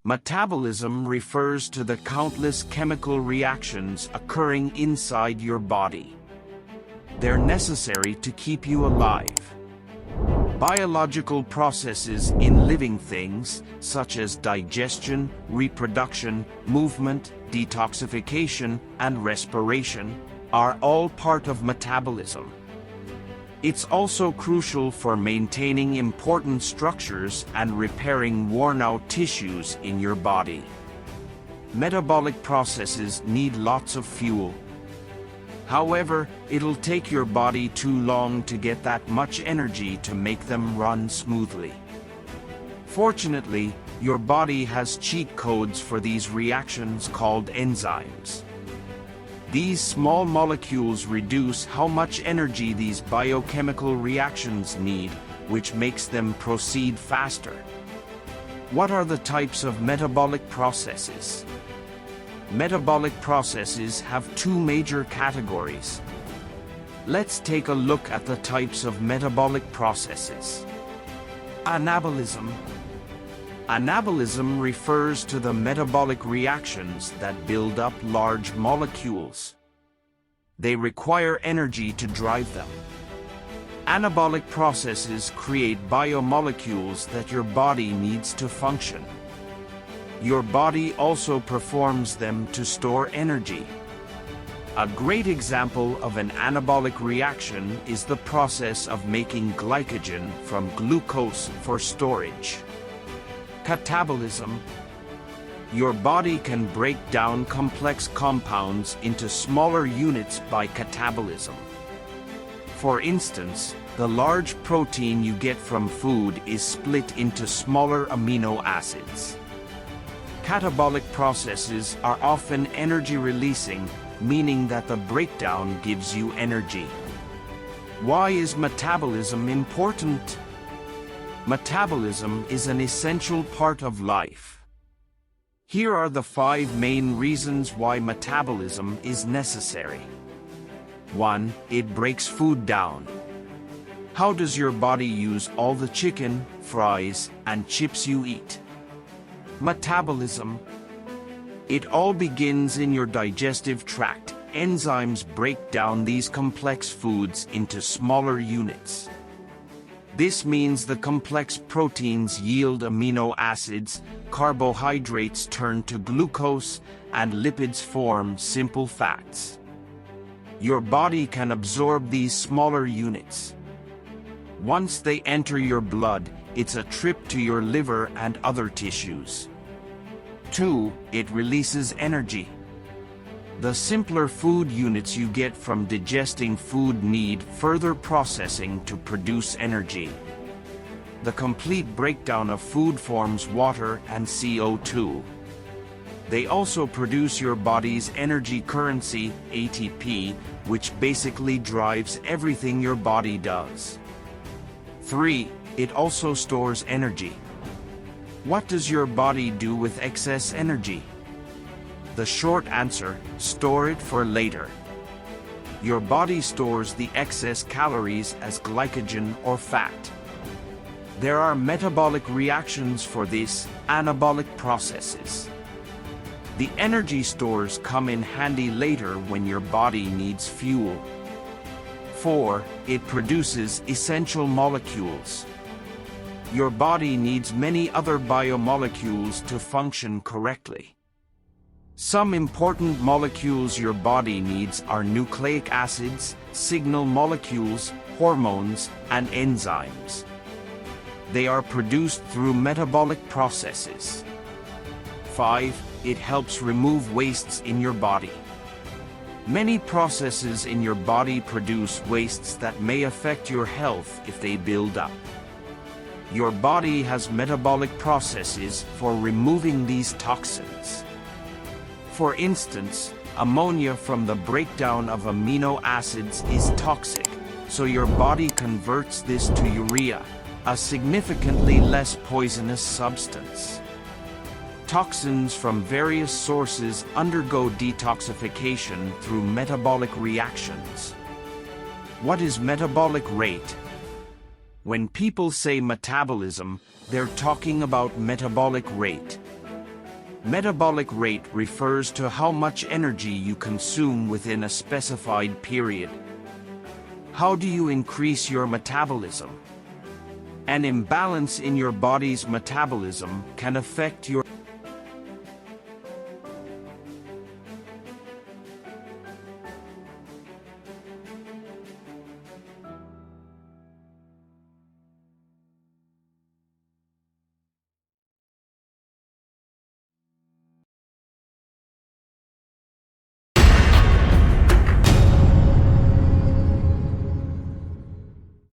Metabolism refers to the countless chemical reactions occurring inside your body. They're necessary to keep you alive. Biological processes in living things, such as digestion, reproduction, movement, detoxification, and respiration, are all part of metabolism. It's also crucial for maintaining important structures and repairing worn-out tissues in your body. Metabolic processes need lots of fuel. However, it'll take your body too long to get that much energy to make them run smoothly. Fortunately, your body has cheat codes for these reactions called enzymes. These small molecules reduce how much energy these biochemical reactions need, which makes them proceed faster. What are the types of metabolic processes? Metabolic processes have two major categories. Let's take a look at the types of metabolic processes. Anabolism. Anabolism refers to the metabolic reactions that build up large molecules. They require energy to drive them. Anabolic processes create biomolecules that your body needs to function. Your body also performs them to store energy. A great example of an anabolic reaction is the process of making glycogen from glucose for storage. Catabolism. Your body can break down complex compounds into smaller units by catabolism. For instance, the large protein you get from food is split into smaller amino acids. Catabolic processes are often energy-releasing, meaning that the breakdown gives you energy. Why is metabolism important? Metabolism is an essential part of life. Here are the 5 main reasons why metabolism is necessary. 1. It breaks food down. How does your body use all the chicken, fries, and chips you eat? Metabolism. It all begins in your digestive tract. Enzymes break down these complex foods into smaller units. This means the complex proteins yield amino acids, carbohydrates turn to glucose, and lipids form simple fats. Your body can absorb these smaller units. Once they enter your blood, it's a trip to your liver and other tissues. 2. It releases energy. The simpler food units you get from digesting food need further processing to produce energy. The complete breakdown of food forms water and CO2. They also produce your body's energy currency, ATP, which basically drives everything your body does. 3. It also stores energy. What does your body do with excess energy? The short answer: store it for later. Your body stores the excess calories as glycogen or fat. There are metabolic reactions for this, anabolic processes. The energy stores come in handy later when your body needs fuel. 4. It produces essential molecules. Your body needs many other biomolecules to function correctly. Some important molecules your body needs are nucleic acids, signal molecules, hormones, and enzymes. They are produced through metabolic processes. 5. It helps remove wastes in your body. Many processes in your body produce wastes that may affect your health if they build up. Your body has metabolic processes for removing these toxins. For instance, ammonia from the breakdown of amino acids is toxic, so your body converts this to urea, a significantly less poisonous substance. Toxins from various sources undergo detoxification through metabolic reactions. What is metabolic rate? When people say metabolism, they're talking about metabolic rate. Metabolic rate refers to how much energy you consume within a specified period. How do you increase your metabolism? An imbalance in your body's metabolism can affect your